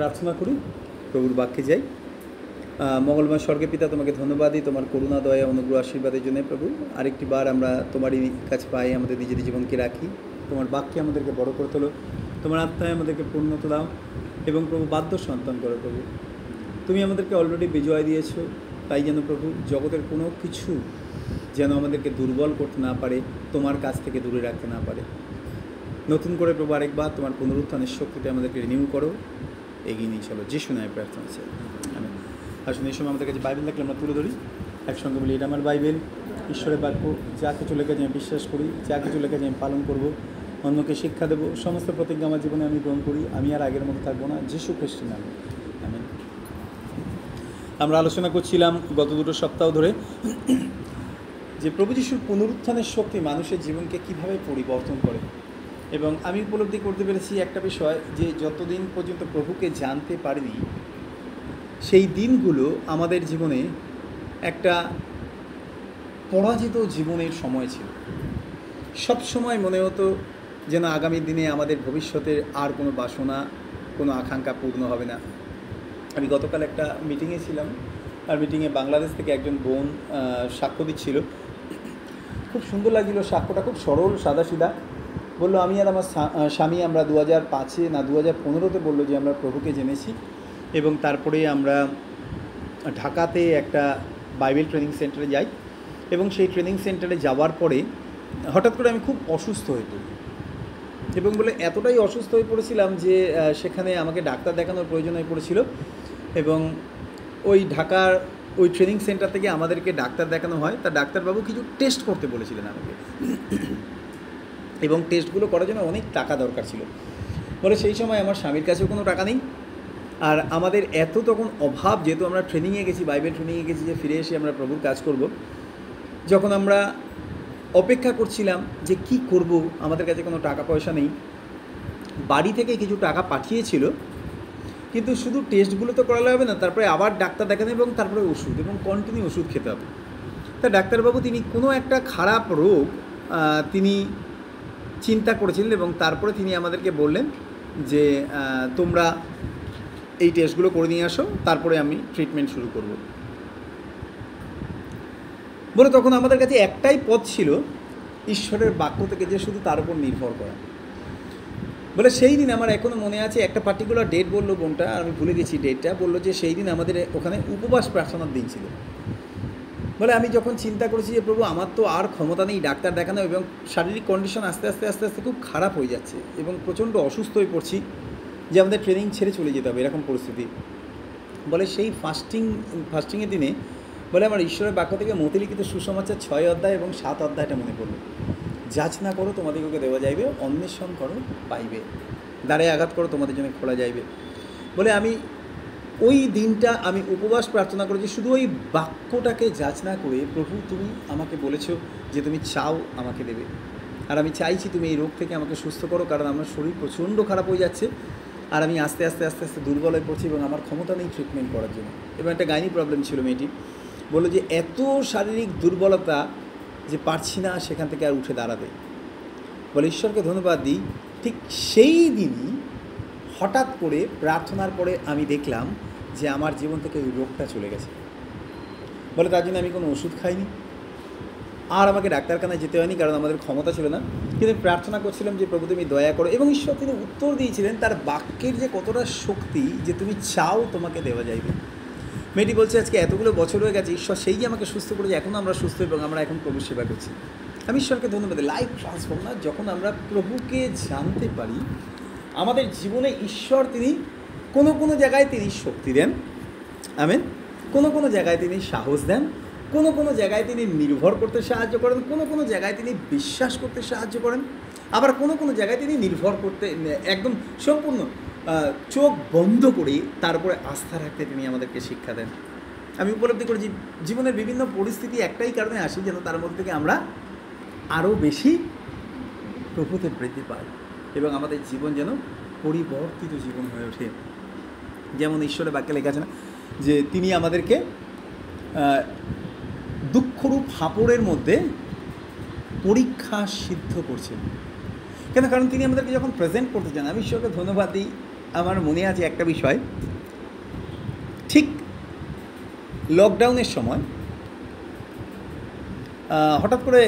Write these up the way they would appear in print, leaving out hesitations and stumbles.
প্রার্থনা করি, প্রভুর বাক্যে যাই। মঙ্গলময় স্বর্গে পিতা, তোমাকে ধন্যবাদ দিই তোমার করুণা, দয়া, অনুগ্রহ, আশীর্বাদের জন্য। প্রভু, আরেকটি বার আমরা তোমারই কাছে পাই, আমাদের নিজের জীবনকে রাখি। তোমার বাক্যে আমাদেরকে বড় করে তোলো, তোমার আত্মায় আমাদেরকে পূর্ণতা দাও এবং প্রভু বাধ্য সন্তান করো। প্রভু, তুমি আমাদেরকে অলরেডি বিজয় দিয়েছো, তাই যেন প্রভু জগতের কোনো কিছু যেন আমাদেরকে দুর্বল করতে না পারে, তোমার কাছ থেকে দূরে রাখতে না পারে। নতুন করে প্রভু আরেকবার তোমার পুনরুত্থানের শক্তিতে আমাদেরকে রিনিউ করো, এগিয়ে নিয়ে চলো। যিশু নামে প্রার্থনা আছে, আমেন। আসুন, এই সময় আমাদের কাছে বাইবেল থাকলে আমরা তুলে ধরি, একসঙ্গে বলি, এটা আমার বাইবেল, ঈশ্বরের বাক্য, যা কিছু লেখা আমি বিশ্বাস করি, যা কিছু লেখা আমি পালন করব, অন্যকে শিক্ষা দেবো, সমস্ত প্রতিজ্ঞা আমার জীবনে আমি গ্রহণ করি, আমি আর আগের মতো থাকবো না, যিশু খ্রিস্টের নামে, আমেন। আমরা আলোচনা করছিলাম গত 2 সপ্তাহ ধরে যে প্রভু যিশুর পুনরুত্থানের শক্তি মানুষের জীবনকে কিভাবে পরিবর্তন করে, এবং আমি উপলব্ধি করতে পেরেছি একটা বিষয়, যে যতদিন পর্যন্ত প্রভুকে জানতে পারিনি সেই দিনগুলো আমাদের জীবনে একটা পরাজিত জীবনের সময় ছিল। সব সময় মনে হতো যেন আগামী দিনে আমাদের ভবিষ্যতের আর কোনো বাসনা, কোনো আকাঙ্ক্ষা পূর্ণ হবে না। আমি গতকাল একটা মিটিংয়ে ছিলাম, আর মিটিংয়ে বাংলাদেশ থেকে একজন বোন সাক্ষ্য দিচ্ছিল। খুব সুন্দর লাগছিল সাক্ষ্যটা, খুব সরল সাদাসিধা। বললো, আমি আর আমার স্বামী আমরা 2005-এ না 2015-তে বললো যে আমরা প্রভুকে জেনেছি, এবং তারপরে আমরা ঢাকাতে একটা বাইবেল ট্রেনিং সেন্টারে যাই, এবং সেই ট্রেনিং সেন্টারে যাওয়ার পরে হঠাৎ করে আমি খুব অসুস্থ হয়ে পড়ি, এবং বলে এতটাই অসুস্থ হয়ে পড়েছিলাম যে সেখানে আমাকে ডাক্তার দেখানোর প্রয়োজন হয়ে পড়েছিল। এবং ওই ঢাকার ওই ট্রেনিং সেন্টার থেকে আমাদেরকে ডাক্তার দেখানো হয়, তা ডাক্তারবাবু কিছু টেস্ট করতে বলেছিলেন আমাকে, এবং টেস্টগুলো করার জন্য অনেক টাকা দরকার ছিল। বলে সেই সময় আমার স্বামীর কাছেও কোনো টাকা নেই, আর আমাদের এত তখন অভাব, যেহেতু আমরা ট্রেনিংয়ে গেছি, বাইবেল ট্রেনিংয়ে গেছি, যে ফিরে এসে আমরা প্রভুর কাজ করব। যখন আমরা অপেক্ষা করছিলাম যে কি করব, আমাদের কাছে কোনো টাকা পয়সা নেই, বাড়ি থেকে কিছু টাকা পাঠিয়েছিল, কিন্তু শুধু টেস্টগুলো তো করালে হবে না, তারপরে আবার ডাক্তার দেখানো এবং তারপরে ওষুধ, এবং কন্টিনিউ ওষুধ খেতে হবে। তা ডাক্তারবাবু তিনি কোনো একটা খারাপ রোগ তিনি চিন্তা করেছিলেন, এবং তারপরে তিনি আমাদেরকে বললেন যে তোমরা এই টেস্টগুলো করে নিয়ে আসো, তারপরে আমি ট্রিটমেন্ট শুরু করব। বলে তখন আমাদের কাছে একটাই পথ ছিল, ঈশ্বরের বাক্য থেকে যে শুধু তার উপর নির্ভর করা। বলে সেই দিন আমার এখনও মনে আছে, একটা পার্টিকুলার ডেট বললো বোনটা, আমি ভুলে গেছি ডেটটা, বললো যে সেই দিন আমাদের ওখানে উপবাস প্রার্থনার দিন ছিল। বলে আমি যখন চিন্তা করেছি যে প্রভু, আমার তো আর ক্ষমতা নেই ডাক্তার দেখানো, এবং শারীরিক কন্ডিশন আস্তে আস্তে আস্তে আস্তে খুব খারাপ হয়ে যাচ্ছে, এবং প্রচণ্ড অসুস্থ হয়ে পড়ছি, যে আমাদের ট্রেনিং ছেড়ে চলে যেতে হবে, এরকম পরিস্থিতি। বলে সেই ফাস্টিংয়ের দিনে বলে আমার ঈশ্বরের বাক্য থেকে মতিলিখিত সুসমাচার 6 অধ্যায় এবং 7 অধ্যায়টা মনে পড়লো। যাচনা করো তোমাদেরকে দেওয়া যাইবে, অন্বেষণ করো পাইবে, দ্বারে আঘাত করো তোমাদের জন্য খোলা যাইবে। বলে আমি ওই দিনটা আমি উপবাস প্রার্থনা করেছি, শুধু ওই বাক্যটাকে যাচনা করে, প্রভু তুমি আমাকে বলেছো যে তুমি চাও আমাকে দেবে, আর আমি চাইছি তুমি এই রোগ থেকে আমাকে সুস্থ করো, কারণ আমার শরীর প্রচণ্ড খারাপ হয়ে যাচ্ছে, আর আমি আস্তে আস্তে আস্তে আস্তে দুর্বল হয়ে পড়ছি, এবং আমার ক্ষমতা নেই ট্রিটমেন্ট করার জন্য। এবং একটা গাইনি প্রবলেম ছিল মেয়েটি, বললো যে এত শারীরিক দুর্বলতা যে পারছি না সেখান থেকে আর উঠে দাঁড়াতে। বলে ঈশ্বরকে ধন্যবাদ দিই, ঠিক সেই দিনই হঠাৎ করে প্রার্থনার পরে আমি দেখলাম যে আমার জীবন থেকে ওই রোগটা চলে গেছে। বলে তার জন্য আমি কোনো ওষুধ খাইনি, আর আমাকে ডাক্তারখানায় যেতে হয়নি, কারণ আমাদের ক্ষমতা ছিল না, কিন্তু প্রার্থনা করছিলাম যে প্রভু তুমি দয়া করো, এবং ঈশ্বর তিনি উত্তর দিয়েছিলেন। তার বাক্যের যে কতটা শক্তি, যে তুমি চাও তোমাকে দেওয়া যাইবে। মেয়েটি বলছে আজকে এতগুলো বছর হয়ে গেছে, ঈশ্বর সেই যে আমাকে সুস্থ করেছে, এখন আমরা সুস্থ, এবং আমরা এখন প্রভুর সেবা করছি। আমি ঈশ্বরকে ধন্যবাদ। লাইফ ট্রান্সফর্ম না, যখন আমরা প্রভুকে জানতে পারি, আমাদের জীবনে ঈশ্বর তিনি কোনো কোনো জায়গায় তিনি শক্তি দেন, আমেন, কোনো কোনো জায়গায় তিনি সাহস দেন, কোনো কোনো জায়গায় তিনি নির্ভর করতে সাহায্য করেন, কোনো কোনো জায়গায় তিনি বিশ্বাস করতে সাহায্য করেন, আবার কোনো কোনো জায়গায় তিনি নির্ভর করতে একদম সম্পূর্ণ চোখ বন্ধ করে তার উপরে আস্থা রাখতে তিনি আমাদেরকে শিক্ষা দেন। আমি উপলব্ধি করি জীবনের বিভিন্ন পরিস্থিতি একটাই কারণে আসি, যেন তার মধ্যে থেকে আমরা আরও বেশি প্রভুতে বৃদ্ধি পাই, এবং আমাদের জীবন যেন পরিবর্তিত জীবন হয়ে ওঠে। যেমন ঈশ্বরের বাক্যে লেখা আছে না, যে তিনি আমাদেরকে দুঃখরূপ হাঁপড়ের মধ্যে পরীক্ষা সিদ্ধ করছেন। কেন? কারণ তিনি আমাদেরকে যখন প্রেজেন্ট করতে চান, আমি ঈশ্বরকে ধন্যবাদ দিই, আমার মনে আছে একটা বিষয়, ঠিক লকডাউনের সময় হঠাৎ করে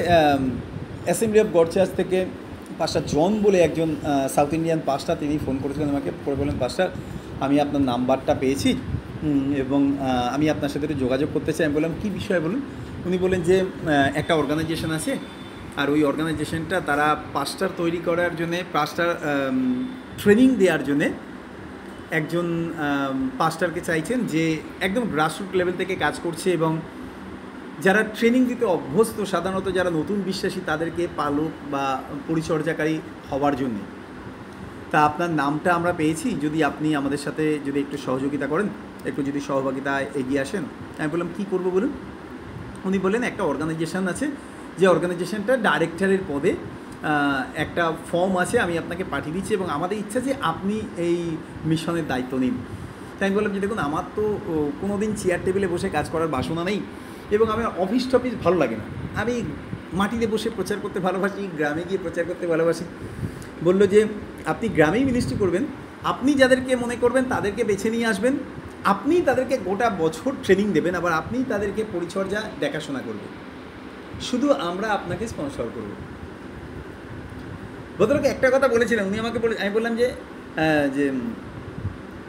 অ্যাসেম্বলি অফ গড চার্চ থেকে পাস্টার জন বলে একজন সাউথ ইন্ডিয়ান পাস্টার, তিনি ফোন করেছিলেন আমাকে, করে বললেন, পাস্টার আমি আপনার নাম্বারটা পেয়েছি এবং আমি আপনার সাথে একটু যোগাযোগ করতে চাই। আমি বললাম কী বিষয় বলুন। উনি বললেন যে একটা অর্গানাইজেশন আছে, আর ওই অর্গানাইজেশনটা তারা পাস্টার তৈরি করার জন্যে, পাস্টার ট্রেনিং দেওয়ার জন্যে একজন পাস্টারকে চাইছেন যে একদম গ্রাসরুট লেভেল থেকে কাজ করছে এবং যারা ট্রেনিং দিতে অভ্যস্ত, সাধারণত যারা নতুন বিশ্বাসী তাদেরকে পালক বা পরিচর্যাকারী হওয়ার জন্যে। তা আপনার নামটা আমরা পেয়েছি, যদি আপনি আমাদের সাথে যদি একটু সহযোগিতা করেন, একটু যদি সহভাগিতায় এগিয়ে আসেন। আমি বললাম কী করবো বলুন। উনি বললেন একটা অর্গানাইজেশন আছে, যে অর্গানাইজেশনটা ডাইরেক্টরের পদে একটা ফর্ম আছে, আমি আপনাকে পাঠিয়ে দিচ্ছি এবং আমাদের ইচ্ছা যে আপনি এই মিশনের দায়িত্ব নিন। তাই আমি বললাম যে দেখুন, আমার তো কোনো দিন চেয়ার টেবিলে বসে কাজ করার বাসনা নেই এবং আমার অফিস টফিস ভালো লাগে না, আমি মাটিতে বসে প্রচার করতে ভালোবাসি, গ্রামে গিয়ে প্রচার করতে ভালোবাসি। বললো যে আপনি গ্রামেই মিনিস্ট্রি করবেন, আপনি যাদেরকে মনে করবেন তাদেরকে বেছে নিয়ে আসবেন, আপনি তাদেরকে গোটা বছর ট্রেনিং দেবেন, আবার আপনি তাদেরকে পরিচর্যা দেখাশোনা করবেন, শুধু আমরা আপনাকে স্পন্সর করব। ভদ্রলোক একটা কথা বলেছিলেন, উনি আমাকে বলে, আমি বললাম যে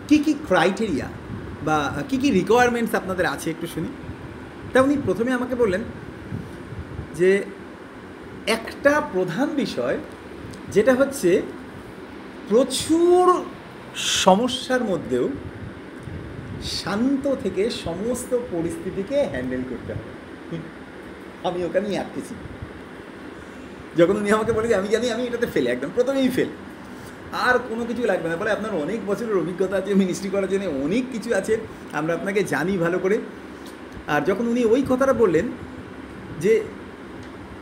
কী কী ক্রাইটেরিয়া বা কী কী রিকোয়ারমেন্টস আপনাদের আছে একটু শুনি। তা উনি প্রথমে আমাকে বললেন যে একটা প্রধান বিষয় যেটা হচ্ছে প্রচুর সমস্যার মধ্যেও শান্ত থেকে সমস্ত পরিস্থিতিকে হ্যান্ডেল করতে হবে। আমি ওখানেই আটকেছি। যখন উনি আমাকে বলে যে আমি জানি আমি এটাতে ফেল, একদম প্রথমেই ফেল, আর কোনো কিছু লাগবে না, বলে আপনার অনেক বছরের অভিজ্ঞতা আছে মিনিস্ট্রি করার জন্য, অনেক কিছু আছে, আমরা আপনাকে জানি ভালো করে। আর যখন উনি ওই কথাটা বললেন যে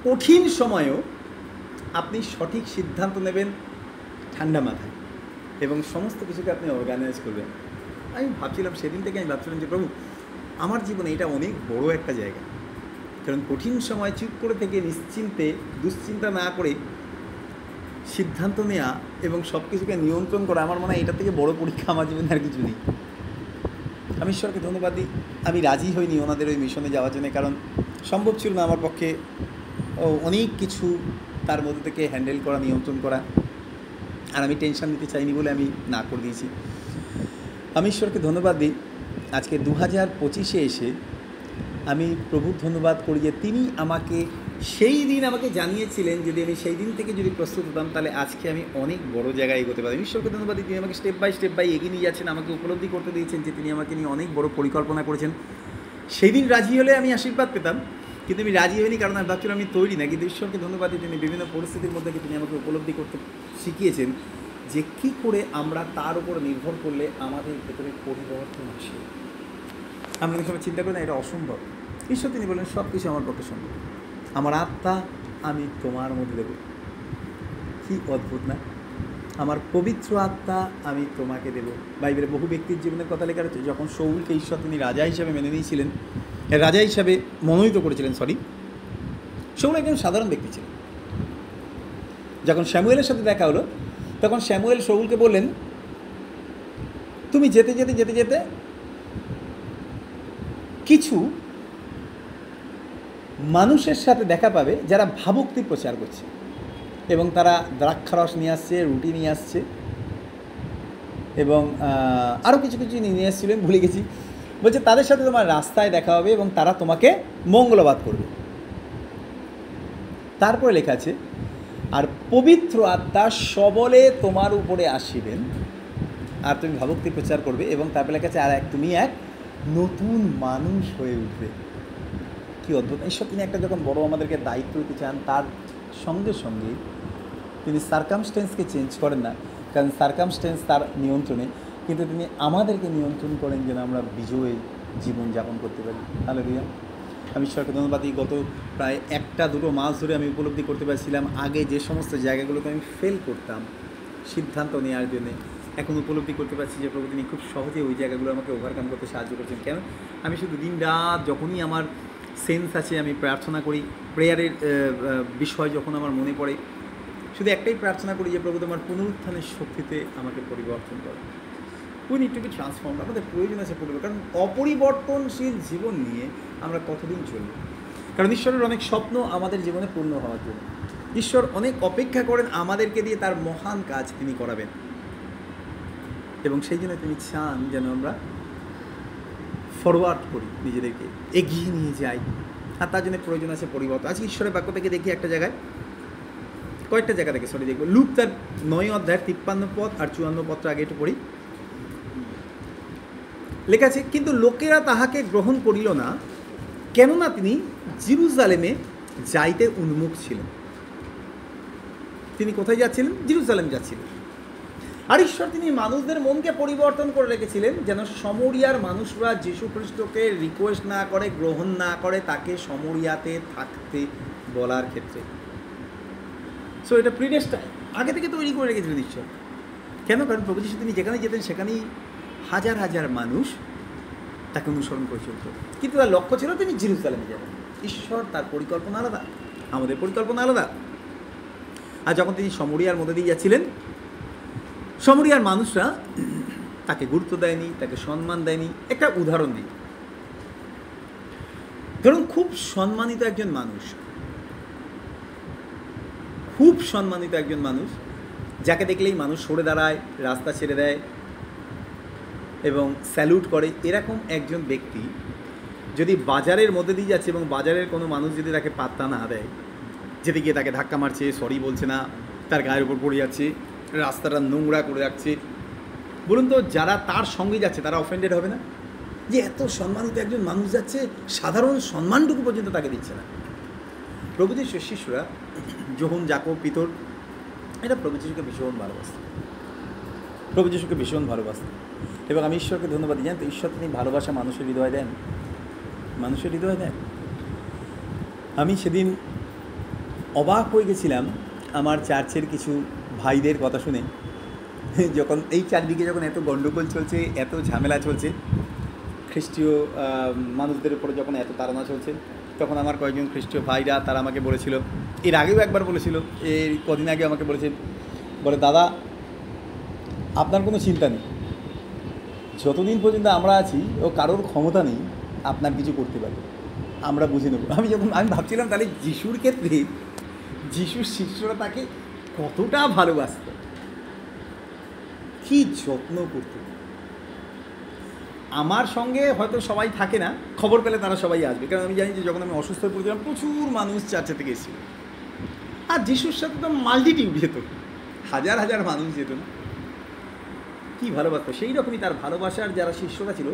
কঠিন সময়েও আপনি সঠিক সিদ্ধান্ত নেবেন ঠান্ডা মাথায় এবং সমস্ত কিছুকে আপনি অর্গানাইজ করবেন, আমি ভাবছিলাম, সেদিন থেকে আমি ভাবছিলাম যে প্রভু, আমার জীবনে এটা অনেক বড় একটা জায়গা। কারণ কঠিন সময় চুপ করে থেকে নিশ্চিন্তে, দুশ্চিন্তা না করে সিদ্ধান্ত নেওয়া এবং সব কিছুকে নিয়ন্ত্রণ করা, আমার মনে হয় এটা থেকে বড় পরীক্ষা আমার জীবনে আর কিছু নেই। আমি ঈশ্বরকে ধন্যবাদ দিই, আমি রাজি হইনি ওনাদের ওই মিশনে যাওয়ার জন্য, কারণ সম্ভব ছিল না আমার পক্ষে অনেক কিছু তার মধ্যে থেকে হ্যান্ডেল করা, নিয়ন্ত্রণ করা, আর আমি টেনশন নিতে চাইনি বলে আমি না করে দিয়েছি। আমি ঈশ্বরকে ধন্যবাদ দিই, আজকে 2025-এ এসে আমি প্রভুর ধন্যবাদ করি যে তিনি আমাকে সেই দিন আমাকে জানিয়েছিলেন, যদি আমি সেই দিন থেকে যদি প্রস্তুত হতাম তাহলে আজকে আমি অনেক বড় জায়গায় এগোতে পারি। ঈশ্বরকে ধন্যবাদ দিই, তিনি আমাকে স্টেপ বাই এগিয়ে নিয়ে যাচ্ছেন, আমাকে উপলব্ধি করতে দিয়েছেন যে তিনি আমাকে নিয়ে অনেক বড় পরিকল্পনা করেছেন। সেই দিন রাজি হলে আমি আশীর্বাদ পেতাম, কিন্তু আমি রাজি হইনি, কারণ আমি ভাবছিলাম আমি তৈরি না। কিন্তু ঈশ্বরকে ধন্যবাদ দিই, তিনি বিভিন্ন পরিস্থিতির মধ্যে তিনি আমাকে উপলব্ধি করতে শিখিয়েছেন যে কী করে আমরা তার উপর নির্ভর করলে আমাদের ভেতরে পরিবর্তন আসে। আমরা অনেক সময় চিন্তা করি না এটা অসম্ভব, ঈশ্বর তিনি বলেন সব কিছু আমার পক্ষে সম্ভব, আমার আত্মা আমি তোমার মধ্যে দেব। কি অদ্ভুত না, আমার পবিত্র আত্মা আমি তোমাকে দেব। বাইবেলে বহু ব্যক্তির জীবনের কথা লেখা রয়েছে, যখন শৌলকে ঈশ্বর তিনি রাজা হিসাবে মেনে নিয়েছিলেন, রাজা হিসাবে মনোনীত করেছিলেন, শৌল একজন সাধারণ ব্যক্তি ছিলেন। যখন স্যামুয়েলের সাথে দেখা হলো, তখন স্যামুয়েল শৌলকে বললেন, তুমি যেতে যেতে যেতে যেতে কিছু মানুষের সাথে দেখা পাবে যারা ভাবুক্তি প্রচার করছে এবং তারা দ্রাক্ষারস নিয়ে আসছে, রুটি নিয়ে আসছে এবং আরও কিছু কিছু নিয়ে এসেছিলেন, ভুলে গেছি। বলছে তাদের সাথে তোমার রাস্তায় দেখা হবে এবং তারা তোমাকে মঙ্গলবাদ করবে। তারপরে লেখা আছে, আর পবিত্র আত্মা সবলে তোমার উপরে আসিবেন আর তুমি ভাবুক্তি প্রচার করবে, এবং তারপরে লেখা আছে আর তুমি এক নতুন মানুষ হয়ে উঠবে। কী অদ্ভুত! ঈশ্বর তিনি একটা যখন বড় আমাদেরকে দায়িত্ব দিতে চান, তার সঙ্গে সঙ্গে তিনি সার্কামস্টেন্সকে চেঞ্জ করেন না, কারণ সার্কামস্টেন্স তার নিয়ন্ত্রণে, কিন্তু তিনি আমাদেরকে নিয়ন্ত্রণ করেন যেন আমরা বিজয়ী জীবনযাপন করতে পারি। হালেলুয়া! আমি ঈশ্বরকে ধন্যবাদ দিই, গত প্রায় 1-2 মাস ধরে আমি উপলব্ধি করতে পারছিলাম আগে যে সমস্ত জায়গাগুলোতে আমি ফেল করতাম সিদ্ধান্ত নেওয়ার জন্যে, এখন উপলব্ধি করতে পারছি যে প্রভু তিনি খুব সহজে ওই জায়গাগুলো আমাকে ওভারকাম করতে সাহায্য করছেন। কেন? আমি শুধু দিন রাত যখনই আমার সেন্স আছে আমি প্রার্থনা করি, প্রেয়ারের বিষয় যখন আমার মনে পড়ে শুধু একটাই প্রার্থনা করি যে প্রভু তোমার পুনরুত্থানের শক্তিতে আমাকে পরিবর্তন করো। We need to be transform. আমাদের প্রয়োজন আছে পরিবর্তন, কারণ অপরিবর্তনশীল জীবন নিয়ে আমরা কতদিন চলব? কারণ ঈশ্বরের অনেক স্বপ্ন আমাদের জীবনে পূর্ণ হওয়ার জন্য। ঈশ্বর অনেক অপেক্ষা করেন আমাদেরকে দিয়ে তার মহান কাজ তিনি করাবেন, এবং সেই জন্য তিনি চান যেন আমরা ফরওয়ার্ড করি, নিজেদেরকে এগিয়ে নিয়ে যাই। আর তার জন্য প্রয়োজন আছে পরিবর্তন। আজকে ঈশ্বরের বাক্য থেকে দেখি একটা জায়গায়, কয়েকটা জায়গা থেকে দেখবো। লুক তার 9 অধ্যায়ের 53 পদ আর 54 পদটা আগে একটু পড়ি। লেখা আছে, কিন্তু লোকেরা তাহাকে গ্রহণ করিল না, কেননা তিনি জেরুজালেমে যাইতে উন্মুখ ছিলেন। তিনি কোথায় যাচ্ছিলেন? জেরুজালেম যাচ্ছিলেন। আর ঈশ্বর তিনি মানুষদের মনকে পরিবর্তন করে রেখেছিলেন যেন সমরিয়ার মানুষরা যীশু খ্রিস্টকে রিকোয়েস্ট না করে, গ্রহণ না করে তাকে সমরিয়াতে থাকতে বলার ক্ষেত্রে। সো এটা প্রিডেস্টাইন, আগে থেকে তৈরি করে রেখেছিলেন ঈশ্বর। কেন? কারণ প্রভু যীশু তিনি যেখানে যেতেন সেখানেই হাজার হাজার মানুষ তাকে অনুসরণ করে চলত, কিন্তু তার লক্ষ্য ছিল তিনি জেরুজালেমে যাবেন। ঈশ্বর তার পরিকল্পনা আলাদা, আমাদের পরিকল্পনা আলাদা। আর যখন তিনি সমরিয়ার মধ্যে দিয়ে যাচ্ছিলেন, সমরিয়ার মানুষরা তাকে গুরুত্ব দেয়নি, তাকে সম্মান দেয়নি। একটা উদাহরণ দিই, ধরুন খুব সম্মানিত একজন মানুষ, খুব সম্মানিত একজন মানুষ, যাকে দেখলেই মানুষ সরে দাঁড়ায়, রাস্তা ছেড়ে দেয় এবং স্যালুট করে, এরকম একজন ব্যক্তি যদি বাজারের মধ্যে দিয়ে যাচ্ছে এবং বাজারের কোনো মানুষ যদি তাকে পাত্তা না দেয়, যেতে গিয়ে তাকে ধাক্কা মারছে, সরি বলছে না, তার গায়ের উপর পড়ে যাচ্ছে, রাস্তাটা নোংরা করে রাখছে, বলুন তো যারা তার সঙ্গে যাচ্ছে তারা অফেন্ডেড হবে না? যে এত সম্মানিত একজন মানুষ যাচ্ছে, সাধারণ সম্মানটুকু পর্যন্ত তাকে দিচ্ছে না। প্রভু যীশুর শিষ্যরা যোহন, যাকব, পিতর, এটা প্রভু যীশুকে ভীষণ ভালোবাসত, প্রভু যীশুকে ভীষণ ভালোবাসত। এবং আমি ঈশ্বরকে ধন্যবাদ দিই, জানেন তো, ঈশ্বর তিনি ভালোবাসা মানুষের হৃদয় দেন, মানুষের হৃদয় দেন। আমি সেদিন অবাক হয়ে গেছিলাম আমার চার্চের কিছু ভাইদের কথা শুনে, যখন এই চারদিকে যখন এত গণ্ডগোল চলছে, এত ঝামেলা চলছে, খ্রিস্টীয় মানুষদের উপরে যখন এত তাড়না চলছে, তখন আমার কয়েকজন খ্রিস্টীয় ভাইরা তারা আমাকে বলেছিল, এর আগেও একবার বলেছিল, এই কদিন আগে আমাকে বলেছে, বলে দাদা আপনার কোনো চিন্তা নেই, যতদিন পর্যন্ত আমরা আছি ও কারোর ক্ষমতা নেই আপনার কিছু করতে পারে, আমরা বুঝে নেব। আমি ভাবছিলাম তাহলে যিশুর ক্ষেত্রে যিশুর শিষ্যরা তাকে কতটা ভালোবাসত, কি যত্ন করত। আমার সঙ্গে হয়তো সবাই থাকে না, খবর পেলে তারা সবাই আসবে, কারণ আমি জানি যে যখন আমি অসুস্থ হয়ে পড়েছিলাম প্রচুর মানুষ চার্চে থেকে এসেছিল, আর যিশুর সাথে তো মাল্টিটিউড যেত, হাজার হাজার মানুষ যেত না, কী ভালোবাসত। সেই রকমই তার ভালোবাসার যারা শিষ্যরা ছিল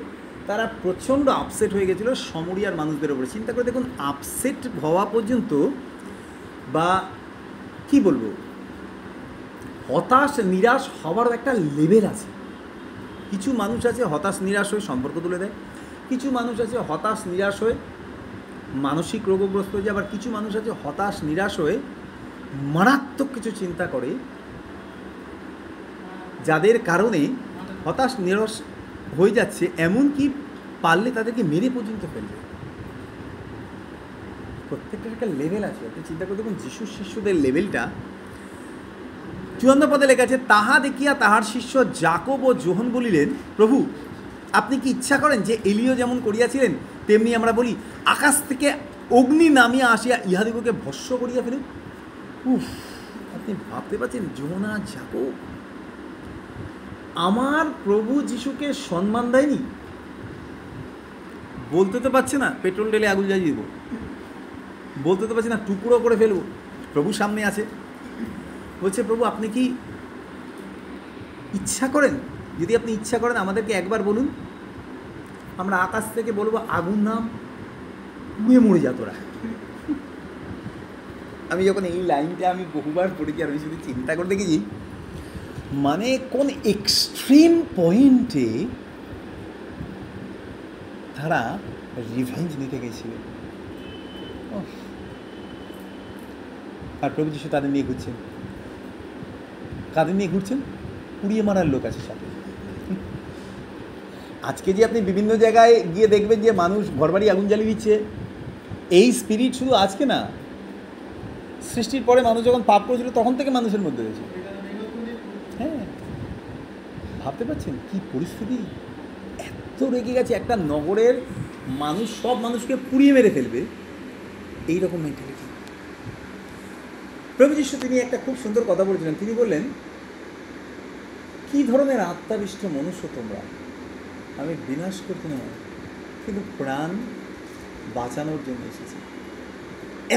তারা প্রচণ্ড আপসেট হয়ে গেছিলো সমরিয়ার মানুষদের উপরে। চিন্তা করে দেখুন, আপসেট হওয়া পর্যন্ত, বা কি বলবো, হতাশ নিরাশ হওয়ারও একটা লেভেল আছে। কিছু মানুষ আছে হতাশ নিরাশ হয়ে সম্পর্ক তুলে দেয়, কিছু মানুষ আছে হতাশ নিরাশ হয়ে মানসিক রোগগ্রস্ত হয়ে যায়, আবার কিছু মানুষ আছে হতাশ নিরাশ হয়ে মারাত্মক কিছু চিন্তা করে, যাদের কারণে হতাশ নিরাশ হয়ে যাচ্ছে, এমনকি পারলে তাদেরকে মেরে পর্যন্ত ফেলবে। প্রত্যেকটার একটা লেভেল আছে। আপনি চিন্তা করে দেখুন যিশুর শিষ্যদের লেভেলটা। 54 পদে লেখা আছে, তাহা দেখিয়া তাহার শিষ্য যাকব ও যোহন বলিলেন, প্রভু আপনি কি ইচ্ছা করেন যে এলিও যেমন করিয়াছিলেন তেমনি আমরা বলি, আকাশ থেকে অগ্নি নামিয়া আসিয়া ইহাদিগকে ভস্ম করিয়া ফেলুন। উফ, আপনি ভাবতে পারছেন যোহন আর যাকব আমার প্রভু যিশুকে সম্মান দেয়নি? বলতে তো পারছে না পেট্রোল ঢেলে আগুন জ্বালিয়ে দেবো, বলতে তো পারছে না টুকরো করে ফেলবো। প্রভু সামনে আছে, বলছে প্রভু আপনি কি ইচ্ছা করেন, যদি আপনি ইচ্ছা করেন আমাদেরকে একবার বলুন, আমরা আকাশ থেকে বলবো আগুন নাম, পুড়ে মরে যা তোরা। আমি যখন এই লাইনটা আমি বহুবার পড়েছি আর আমি শুধু চিন্তা করে দেখেছি, মানে কোন এক্সট্রিম পয়েন্টে তারা রিভেঞ্জ নিতে গেছিল। আর প্রভু যিশু তাদের নিয়ে ঘুরছেন, কাদের নিয়ে ঘুরছেন? পুড়িয়ে মারার লোক আছে সাথে। আজকে যে আপনি বিভিন্ন জায়গায় গিয়ে দেখবেন যে মানুষ ঘরবাড়ি আগুন জ্বালিয়ে দিচ্ছে, এই স্পিরিট শুধু আজকে না, সৃষ্টির পরে মানুষ যখন পাপ করেছিল তখন থেকে মানুষের মধ্যে রয়েছে। হ্যাঁ, ভাবতে পারছেন কী পরিস্থিতি? এত রেগে গেছে, একটা নগরের মানুষ সব মানুষকে পুড়িয়ে মেরে ফেলবে, এইরকম মেন্টালিটি। প্রভু যীশু তিনি একটা খুব সুন্দর কথা বলেছিলেন। তিনি বললেন, কী ধরনের আত্মাবিষ্ট মনুষ্য তোমরা, আমি বিনাশ করতে নয় কিন্তু প্রাণ বাঁচানোর জন্য এসেছি।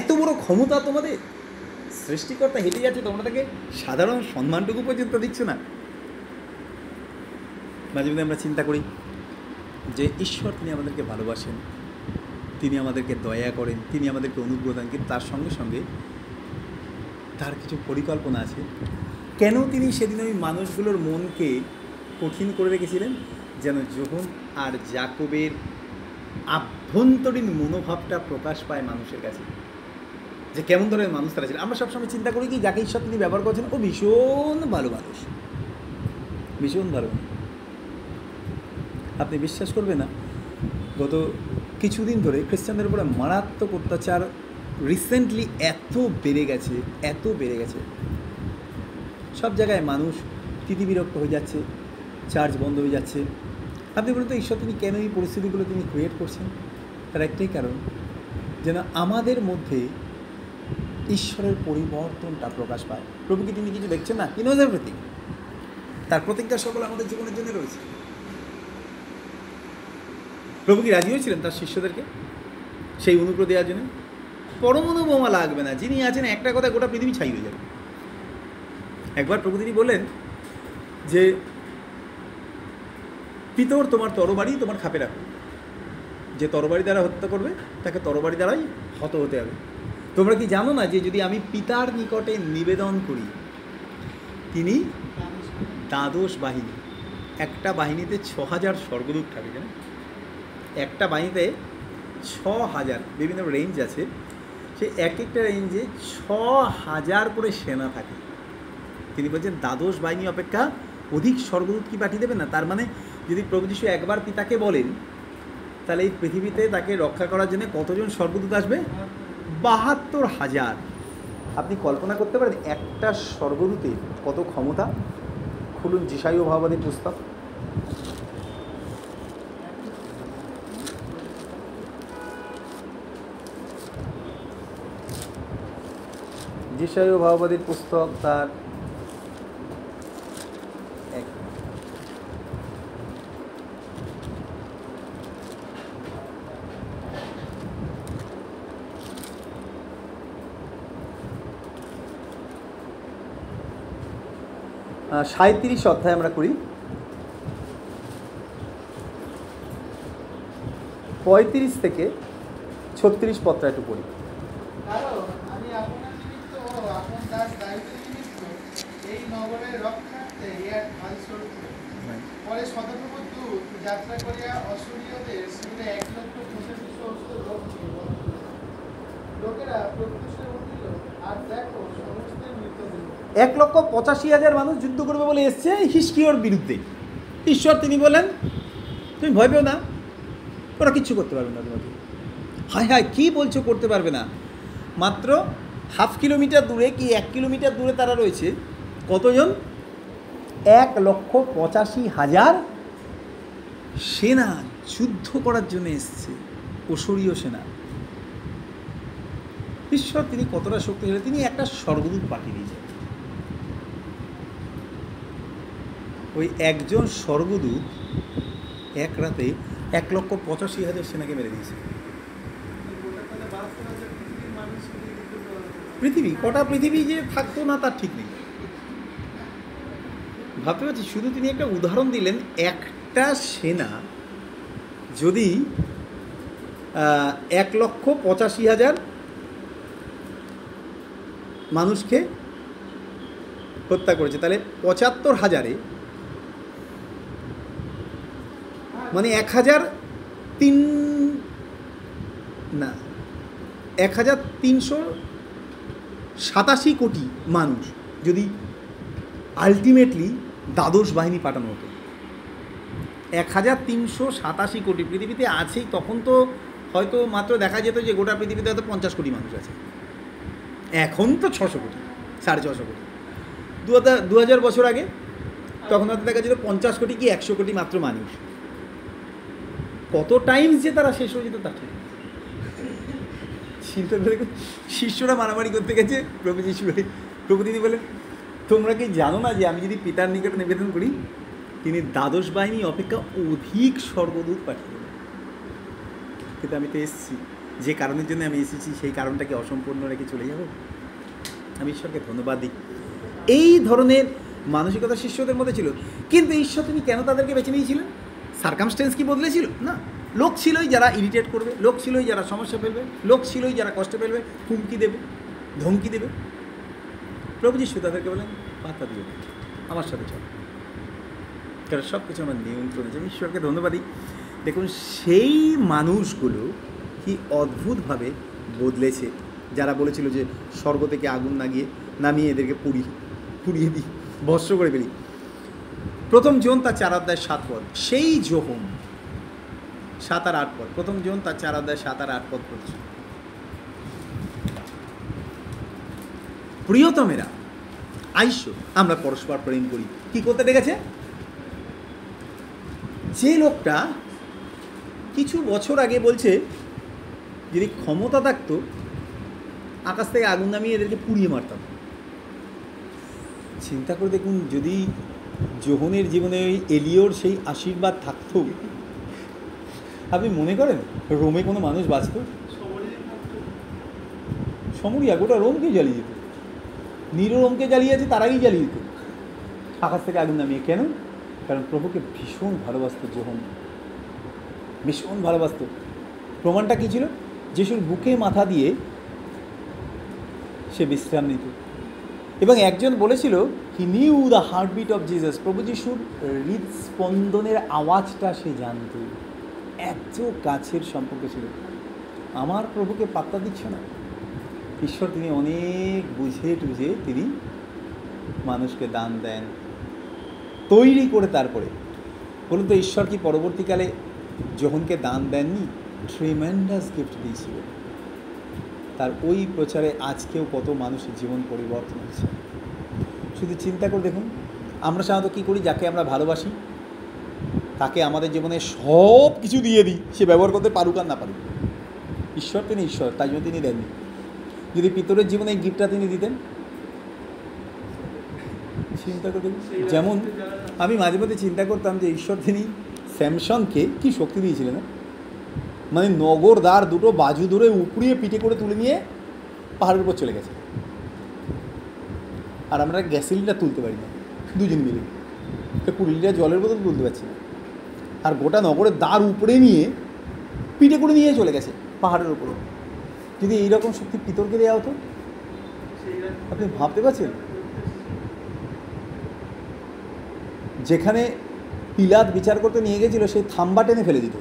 এত বড় ক্ষমতা তোমাদের, সৃষ্টিকর্তা হেঁটে যাচ্ছে, তোমরা তাকে সাধারণ সম্মানটুকু পর্যন্ত দিচ্ছ না। মাঝে মাঝে আমরা চিন্তা করি যে ঈশ্বর তিনি আমাদেরকে ভালোবাসেন, তিনি আমাদেরকে দয়া করেন, তিনি আমাদেরকে অনুগ্রহ দেন, কিন্তু তার সঙ্গে সঙ্গে তার কিছু পরিকল্পনা আছে। কেন তিনি সেদিন ওই মানুষগুলোর মনকে কঠিন করে রেখেছিলেন? যেন যোহন আর যাকবের আভ্যন্তরীণ মনোভাবটা প্রকাশ পায় মানুষের কাছে, যে কেমন ধরনের মানুষ তারা ছিল। আমরা সবসময় চিন্তা করি কি যাকে ঈশ্বর তিনি ব্যবহার করছেন ও ভীষণ ভালো মানুষ, ভীষণ ভালো। আপনি বিশ্বাস করবেন না, গত কিছুদিন ধরে খ্রিস্টানদের উপরে মারাত্মক অত্যাচার রিসেন্টলি এত বেড়ে গেছে, সব জায়গায় মানুষ তিতিবিরক্ত হয়ে যাচ্ছে, চার্চ বন্ধ হয়ে যাচ্ছে। আপনি বলুন তো ঈশ্বর তিনি কেন এই পরিস্থিতিগুলো তিনি ক্রিয়েট করছেন? তার একটাই কারণ, যেন আমাদের মধ্যে ঈশ্বরের পরিবর্তনটা প্রকাশ পায়। প্রভু কি তিনি কিছু দেখছেন না? কি নজর প্রতীক, তার প্রতিজ্ঞা সকল আমাদের জীবনের জন্য রয়েছে। প্রভু কি রাজি হয়েছিলেন তার শিষ্যদেরকে সেই অনুগ্রহ দেওয়ার জন্য? পরমাণু বোমা লাগবে না, যিনি আছেন একটা কথা গোটা পৃথিবী ছাই হয়ে যাবে। একবার প্রভু তিনি বললেন যে পিতর তোমার তরবারি তোমার খাপে রাখো, যে তরবারি দ্বারা হত্যা করবে তাকে তরবারি দ্বারাই হত হতে হবে। তোমরা কি জানো না যে যদি আমি পিতার নিকটে নিবেদন করি, তিনি দ্বাদশ বাহিনী, একটা বাহিনীতে 6000 স্বর্গদূত থাকে, জানেন? একটা বাহিনীতে 6000, বিভিন্ন রেঞ্জ আছে, সে এক একটা রেঞ্জে 6000 করে সেনা থাকে। তিনি বলছেন দ্বাদশ বাহিনী অপেক্ষা অধিক স্বর্গদূত কি পাঠিয়ে দেবেন না? তার মানে যদি প্রভু যীশু একবার পিতাকে বলেন, তাহলে এই পৃথিবীতে তাকে রক্ষা করার জন্য কতজন স্বর্গদূত আসবে? 72,000। আপনি কল্পনা করতে পারেন একটা স্বর্গদূতের কত ক্ষমতা? খুলুন যিশাইয় ভাববাদীর পুস্তক, যিশাইয় ভাববাদীর পুস্তক তার 37 অধ্যায় আমরা করি, 35 থেকে 36 পত্রা একটু পড়ি। পরে শতপ্রভু দূত যাত্রা করিয়া অসুরীয়দের সঙ্গে 1,85,000 লোকেরা প্রত্যুষে উঠিল, আর দেখো সমস্তের মৃতদেহ। 1,85,000 মানুষ যুদ্ধ করবে বলে এসছে হিজকিয়ার বিরুদ্ধে। ঈশ্বর তিনি বলেন তুমি ভয় পেও না, ওরা কিচ্ছু করতে পারবে না তোমাকে। হায় হায় কী বলছো করতে পারবে না? মাত্র 1/2 কিলোমিটার দূরে কি 1 কিলোমিটার দূরে তারা রয়েছে। কতজন? 1,85,000 সেনা যুদ্ধ করার জন্য এসছে, অসুরীয় সেনা। ঈশ্বর তিনি কতটা শক্তিশালী, তিনি একটা স্বর্গদূত পাঠিয়ে দিয়েছেন। ওই একজন স্বর্গদূত এক রাতে 1,85,000 সেনাকে মেরে দিয়েছে। পৃথিবী কটা পৃথিবী যে থাকতো না তার ঠিক নেই। ভাবতে পারছি, শুধু তিনি একটা উদাহরণ দিলেন, একটা সেনা যদি 1,85,000 মানুষকে হত্যা করেছে, তাহলে 75,000-এ মানে 1,387 কোটি মানুষ যদি আলটিমেটলি দ্বাদশ বাহিনী পাঠানো হতো। 1,387 কোটি পৃথিবীতে আছেই, তখন তো হয়তো মাত্র দেখা যেত যে গোটা পৃথিবীতে হয়তো 50 কোটি মানুষ আছে। এখন তো 600 কোটি, 650 কোটি। 2000 বছর আগে তখন হয়তো দেখা যেত 50 কোটি কি 100 কোটি মাত্র মানুষ। কত টাইমস যে তারা শেষ হয়ে যেত তা ঠিক চিন্তা করে দেখুন, শিষ্যরা মারামারি করতে গেছে, প্রভু যিশু প্রভু তিনি বলেন, তোমরা কি জানো না যে আমি যদি পিতার নিকট নিবেদন করি, তিনি দ্বাদশ বাহিনী অপেক্ষা অধিক স্বর্গদূত পাঠিয়ে দেবেন। কিন্তু আমি তো এসেছি, যে কারণের জন্য আমি এসেছি সেই কারণটাকে অসম্পূর্ণ রেখে চলে যাব? আমি ঈশ্বরকে ধন্যবাদ দিই। এই ধরনের মানসিকতা শিষ্যদের মধ্যে ছিল। কিন্তু ঈশ্বর তিনি কেন তাদেরকে বেছে নিয়েছিলেন? সার্কামস্টেন্স কি বদলেছিল? না। লোক ছিলই যারা ইরিটেট করবে, লোক ছিলই যারা সমস্যা ফেলবে, লোক ছিলই যারা কষ্ট ফেলবে, হুমকি দেবে, ধমকি দেবে। প্রভু যিশু তাদেরকে বলেন, পাতা দিও না, আমার সাথে চল, কারণ সব কিছু আমার নিয়ন্ত্রণ আছে। আমি ঈশ্বরকে ধন্যবাদ দিই। দেখুন সেই মানুষগুলো কি অদ্ভুতভাবে বদলেছে, যারা বলেছিল যে স্বর্গ থেকে আগুন নামিয়ে এদেরকে পুড়িয়ে দিই, ভস্ম করে ফেলি। প্রথম জন তার 4 অধ্যায় 7 পদ, সেই যোহন 7 আর 8 পদ, প্রথম জন তার 4 অধ্যায় 7 আর 8 পদ পড়ছে। প্রিয়তমেরা, আইসো আমরা পরস্পর প্রেম করি। কি করতে ডেকেছে? যে লোকটা কিছু বছর আগে বলছে যদি ক্ষমতা থাকতো আকাশ থেকে আগুন নামিয়ে এদেরকে পুড়িয়ে মারতাম। চিন্তা করে দেখুন, যদি যোহনের জীবনে ওই এলিওর সেই আশীর্বাদ থাকতো, আপনি মনে করেন রোমে কোনো মানুষ বাঁচত? সমরিয়া গোটা রোমকে জ্বালিয়ে যেত। নিরো রোমকে জ্বালিয়েছে, তার আগেই জ্বালিয়ে যেত আকাশ থেকে আগুন নামিয়ে। কেন? কারণ প্রভুকে ভীষণ ভালোবাসত যোহন, ভীষণ ভালোবাসত। প্রমাণটা কী ছিল? যিশুর বুকে মাথা দিয়ে সে বিশ্রাম নিত। এবং একজন বলেছিল, he knew the heartbeat of Jesus, প্রভু যিশুর হৃদস্পন্দনের আওয়াজটা সে জানত। এত কাছের সম্পর্ক ছিল। আমার প্রভুকে পাত্তা দিচ্ছ না? ঈশ্বর তিনি অনেক বুঝে টুঝে তিনি মানুষকে দান দেন তৈরি করে। তারপরে বলুন তো, ঈশ্বর কি পরবর্তীকালে যোহনকে দান দেননি? ট্রিমেন্ডাস গিফট দিয়েছিল। তার ওই প্রচারে আজকেও কত মানুষের জীবন পরিবর্তন হচ্ছে। শুধু চিন্তা করে দেখুন, আমরা সাধারণত কী করি? যাকে আমরা ভালোবাসি তাকে আমাদের জীবনে সব কিছু দিয়ে দিই, সে ব্যবহার করতে পারুক আর না পারুক। ঈশ্বর তিনি ঈশ্বর, তাই জন্য তিনি দেননি। যদি পিতরের জীবনে এই গিফটটা তিনি দিতেন, চিন্তা করে দেখুন। যেমন আমি মাঝে মধ্যে চিন্তা করতাম যে ঈশ্বর তিনি স্যামসনকে কি শক্তি দিয়েছিলেন, মানে নগর দ্বার দুটো বাজু ধরে উপড়িয়ে পিঠে করে তুলে নিয়ে পাহাড়ের উপর চলে গেছে। আর আমরা গ্যাস সিলিন্ডার তুলতে পারি না, দুজন মিলে 20 লিটার জলের বোতল তুলতে পারছি না। আর গোটা নগরের দ্বার উপরে নিয়ে পিঠে করে নিয়ে চলে গেছে পাহাড়ের উপরে। যদি এইরকম শক্তি পিতরকে দেওয়া হতো, আপনি ভাবতে পারছেন? যেখানে পিলাত বিচার করতে নিয়ে গেছিল, সেই থাম্বা টেনে ফেলে দিত,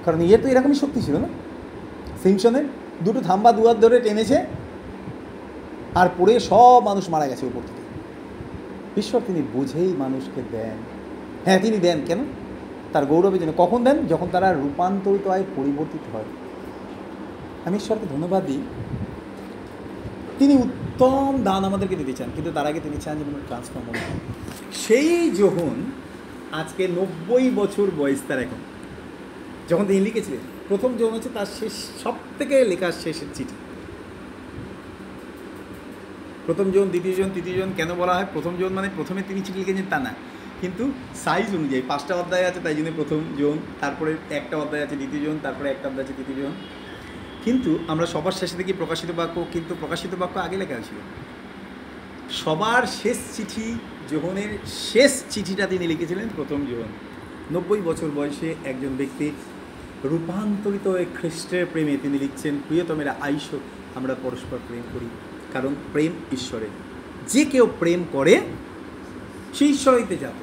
কারণ ইয়ের তো এরকমই শক্তি ছিল না। সিমসনের দুটো থাম্বা দুয়ার ধরে টেনেছে, আর পড়ে সব মানুষ মারা গেছে উপর থেকে। ঈশ্বর তিনি বুঝেই মানুষকে দেন। হ্যাঁ, তিনি দেন কেন? তার গৌরবের জন্য। কখন দেন? যখন তারা রূপান্তরিত হয়, পরিবর্তিত হয়। আমি ঈশ্বরকে ধন্যবাদ দিই, তিনি উত্তম দান আমাদেরকে দিতে চান, কিন্তু তার আগে তিনি চান যে আমরা ট্রান্সফর্ম হব। সেই যোহন আজকে 90 বছর বয়স তার এখন, যখন তিনি লিখেছিলেন। প্রথম যোহন হচ্ছে তার শেষ, সব থেকে লেখার শেষের চিঠি। প্রথম যোহন, দ্বিতীয় যোহন, তৃতীয় যোহন কেন বলা হয়? প্রথম যোহন মানে প্রথমে তিনি চিঠি লিখেছেন তা না, কিন্তু সাইজ অনুযায়ী 5টা অধ্যায় আছে, তাই জন্য প্রথম যোহন, তারপরে 1টা অধ্যায় আছে দ্বিতীয় যোহন, তারপরে 1টা অধ্যায় আছে তৃতীয় যোহন। কিন্তু আমরা সবার শেষে দেখি প্রকাশিত বাক্য, কিন্তু প্রকাশিত বাক্য আগে লেখা হয়েছিল। সবার শেষ চিঠি, যোহনের শেষ চিঠিটা তিনি লিখেছিলেন প্রথম যোহন। 90 বছর বয়সে একজন ব্যক্তি রূপান্তরিত হয়ে খ্রিস্টের প্রেমে তিনি লিখছেন, প্রিয়তমেরা আইসো আমরা পরস্পর প্রেম করি, কারণ প্রেম ঈশ্বরের। যে কেউ প্রেম করে সে ঈশ্বর হইতে যাত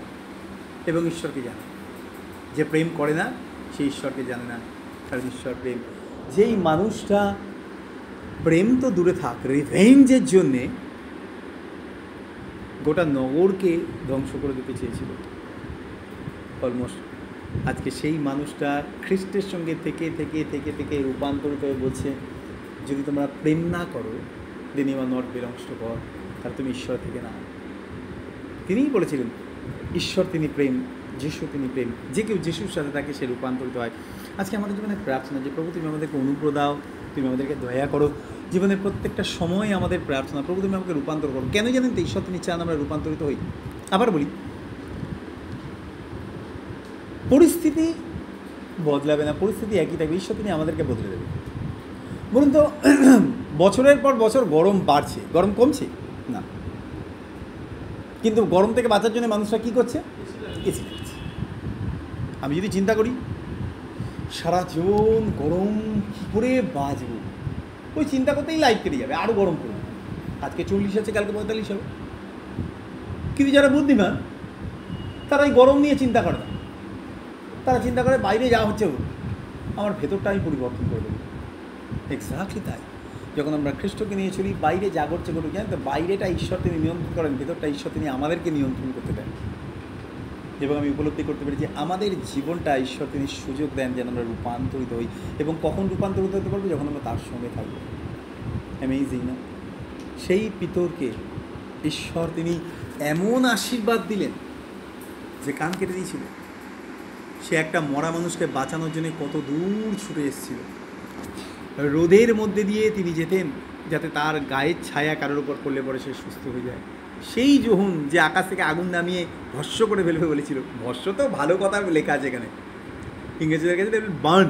এবং ঈশ্বরকে জানে। যে প্রেম করে না সে ঈশ্বরকে জানে না, কারণ ঈশ্বর প্রেম। যেই মানুষটা প্রেম তো দূরে থাক, রিভেঞ্জের জন্যে গোটা নগরকে ধ্বংস করে দিতে চেয়েছিল অলমোস্ট, আজকে সেই মানুষটা খ্রিস্টের সঙ্গে থেকে থেকে থেকে থেকে রূপান্তরিত হয়ে বলছে, যদি তোমরা প্রেম না করো, then you are not belongs to God, তাহলে তুমি ঈশ্বর থেকে না। তিনিই বলেছিলেন ঈশ্বর তিনি প্রেম, যিশু তিনি প্রেম, যে কেউ যিশুর সাথে থাকে সে রূপান্তরিত হয়। আজকে আমাদের জীবনে প্রার্থনা যে প্রভু তুমি আমাদেরকে অনুগ্রহ দাও, তুমি আমাদেরকে দয়া করো, জীবনের প্রত্যেকটা সময় আমাদের প্রার্থনা প্রভু তুমি আমাকে রূপান্তর করো। কেন জানেন তো? ঈশ্বর তিনি চান আমরা রূপান্তরিত হই। আবার বলি, পরিস্থিতি বদলাবে না, পরিস্থিতি একই থাকবে, ঈশ্বর তিনি আমাদেরকে বদলে দেবে। বলুন তো, বছরের পর বছর গরম বাড়ছে, গরম কমছে না, কিন্তু গরম থেকে বাঁচার জন্য মানুষরা কী করছে? এসি লাগছে। আমি যদি চিন্তা করি সারা জীবন গরম কী করে বাঁচব, ওই চিন্তা করতেই লাইফ কেটে যাবে, আরও গরম পড়বে। আজকে 40 আছে, কালকে 45 হবে। কিন্তু যারা বুদ্ধিমান তারা এই গরম নিয়ে চিন্তা করে না, তারা চিন্তা করে বাইরে যা হচ্ছে আমার ভেতরটা আমি পরিবর্তন করে দেবো। এক্স্যাক্টলি তাই। যখন আমরা খ্রিস্টকে নিয়ে চলি, বাইরে যা করছে করুক, জানেন তো, বাইরেটা ঈশ্বর তিনি নিয়ন্ত্রণ করেন, ভেতরটা ঈশ্বর তিনি আমাদেরকে নিয়ন্ত্রণ করতে দেন। এবং আমি উপলব্ধি করতে পেরেছি আমাদের জীবনটা ঈশ্বর তিনি সুযোগ দেন যেন আমরা রূপান্তরিত হই। এবং কখন রূপান্তরিত হতে পারবো? যখন আমরা তার সঙ্গে থাকবো। অ্যামেজিং না? সেই পিতরকে ঈশ্বর তিনি এমন আশীর্বাদ দিলেন যে কান কেটে দিয়েছিল। সে একটা মরা মানুষকে বাঁচানোর জন্য কত দূর ছুটে এসেছিল। রোদের মধ্যে দিয়ে তিনি যেতেন যাতে তার গায়ের ছায়া কারোর উপর পড়লে পরে সে সুস্থ হয়ে যায়। সেই যোহন যে আকাশ থেকে আগুন নামিয়ে ভস্য করে ফেলবে বলেছিল, ভস্য তো ভালো কথা লেখা আছে এখানে, ইংরেজিদের কাছে বার্ন,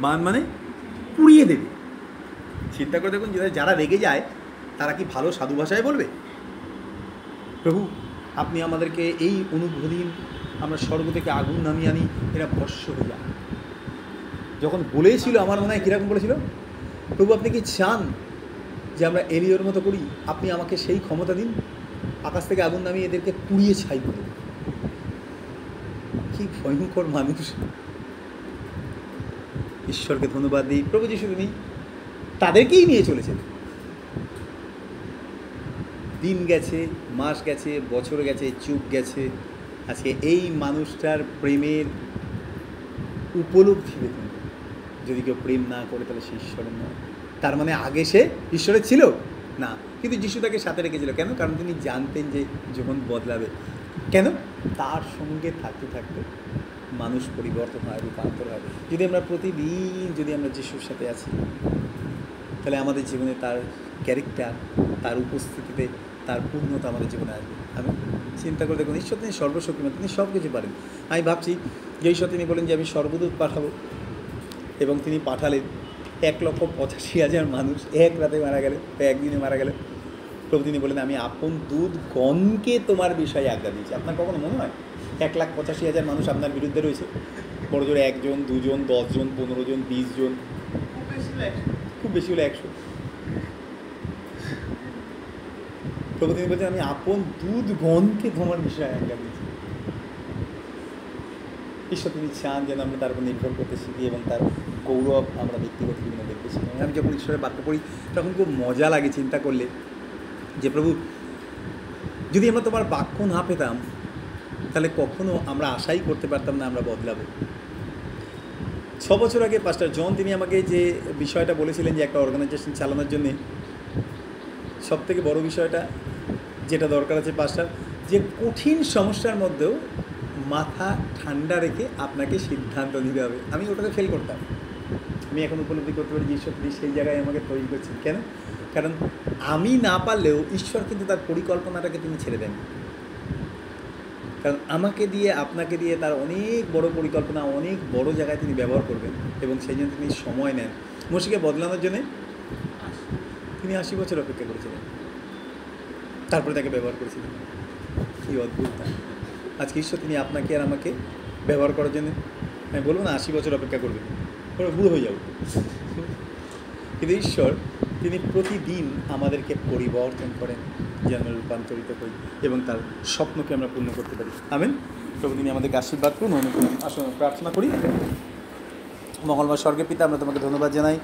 বার্ন মানে পুড়িয়ে দেবে। চিন্তা করে দেখুন, যারা রেগে যায় তারা কি ভালো সাধু ভাষায় বলবে? প্রভু আপনি আমাদেরকে এই অনুগ্রহ দিন, আমরা স্বর্গ থেকে আগুন নামিয়ে আনি, এরা ভস্য হয়ে যায়। যখন বলেছিল, আমার মনে হয় কীরকম বলেছিল, প্রভু আপনি কি চান যে আমরা এলিয়র মতো করি? আপনি আমাকে সেই ক্ষমতা দিন, আকাশ থেকে আগুন নামিয়ে এদেরকে পুড়িয়ে ছাই করে। কি ভয়ঙ্কর মানুষ! ঈশ্বরকে ধন্যবাদ দিই, প্রভু যিশু তিনি তাদেরকেই নিয়ে চলেছেন। দিন গেছে, মাস গেছে, বছর গেছে, যুগ গেছে, আজকে এই মানুষটার প্রেমের উপলব্ধি দেখুন। যদি কেউ প্রেম না করে তাহলে সে ঈশ্বরের নয়। তার মানে আগে সে ঈশ্বরের ছিল না, কিন্তু যিশু তাকে সাথে রেখেছিল। কেন? কারণ তিনি জানতেন যে যখন বদলাবে। কেন? তার সঙ্গে থাকতে থাকতে মানুষ পরিবর্তন হয়, রূপান্তর হয়। যদি আমরা প্রতিদিন যদি আমরা যিশুর সাথে আছি, তাহলে আমাদের জীবনে তার ক্যারেক্টার, তার উপস্থিতিতে তার পূর্ণতা আমাদের জীবনে আসবে। আমি চিন্তা করে দেখুন, ঈশ্বর তিনি সর্বশক্তিমান, তিনি সব কিছু পারেন। আমি ভাবছি যে ঈশ্বর তিনি বলেন যে আমি স্বর্গদূত পাঠাবো, এবং তিনি পাঠালেন। 1,85,000 মানুষ এক রাতে মারা গেলে, একদিনে মারা গেলে। প্রভু তিনি বলেন আমি আপন দূতগণকে তোমার বিষয়ে আজ্ঞা দিয়েছি। আপনার কখনো মনে হয় 1,85,000 মানুষ আপনার বিরুদ্ধে রয়েছে? বড় জোরে 1 জন, 2 জন, 10 জন, 15 জন, 20 জন, খুব বেশি হলে 100। প্রভু তিনি বলছেন আমি আপন দূতগণকে তোমার বিষয়ে আজ্ঞা দিয়েছি। ঈশ্বর তিনি চান যেন আমরা তার উপর নির্ভর করতে শিখি এবং তার গৌরব আমরা ব্যক্তিগত জীবনে দেখতে শিখি। আমি যখন ঈশ্বরের বাক্য পড়ি তখন খুব মজা লাগে চিন্তা করলে যে প্রভু যদি আমরা তোমার বাক্য না পেতাম তাহলে কখনো আমরা আশাই করতে পারতাম না আমরা বদলাবো। 6 বছর আগে পাস্টার জন তিনি আমাকে যে বিষয়টা বলেছিলেন যে একটা অর্গানাইজেশন চালানোর জন্যে সবথেকে বড় বিষয়টা যেটা দরকার আছে পাস্টার, যে কঠিন সমস্যার মধ্যেও মাথা ঠান্ডা রেখে আপনাকে সিদ্ধান্ত নিতে হবে। আমি ওটাতে ফেল করতাম। আমি এখন উপলব্ধি করতে পারি যে ঈশ্বর তিনি সেই জায়গায় আমাকে তৈরি করছেন। কেন? কারণ আমি না পারলেও ঈশ্বর কিন্তু তার পরিকল্পনাটাকে তিনি ছেড়ে দেন। কারণ আমাকে দিয়ে আপনাকে দিয়ে তার অনেক বড় পরিকল্পনা, অনেক বড় জায়গায় তিনি ব্যবহার করবেন, এবং সেই জন্য তিনি সময় নেন। মোশিকে বদলানোর জন্যে তিনি 80 বছর অপেক্ষা করেছিলেন, তারপরে তাকে ব্যবহার করেছিলেন। কি অদ্ভুত! আজকে ঈশ্বর তিনি আপনাকে আর আমাকে ব্যবহার করার জন্য, আমি বলবো না 80 বছর অপেক্ষা করবেন, ওরা বুড়ো হয়ে যাবো, কিন্তু ঈশ্বর তিনি প্রতিদিন আমাদেরকে পরিবর্তন করেন যেন আমরা রূপান্তরিত হই এবং তার স্বপ্নকে আমরা পূর্ণ করতে পারি। আমেন। প্রভু তিনি আমাদেরকে আশীর্বাদ করুন। আসুন প্রার্থনা করি। মঙ্গলময় স্বর্গের পিতা, আমরা তোমাকে ধন্যবাদ জানাই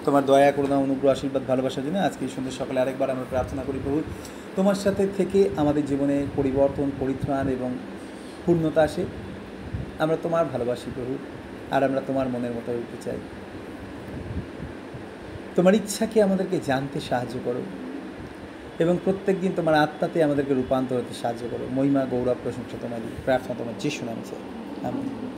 তোমার দয়া, করুণা, অনুগ্রহ, আশীর্বাদ, ভালোবাসার জন্য। আজকে এই সুন্দর সকালে আরেকবার আমরা প্রার্থনা করি প্রভু তোমার সাথে থেকে আমাদের জীবনে পরিবর্তন, পরিত্রাণ এবং পূর্ণতা আসে। আমরা তোমার ভালোবাসি প্রভু, আর আমরা তোমার মনের মতো হতে চাই। তোমার ইচ্ছাকে আমাদেরকে জানতে সাহায্য করো। এবং প্রত্যেক দিন তোমার আত্মাতে আমাদেরকে রূপান্তর হতে সাহায্য করো। মহিমা, গৌরব, প্রশংসা তোমারই। প্রার্থনা তোমার যিশু নামে চাই। আমিন।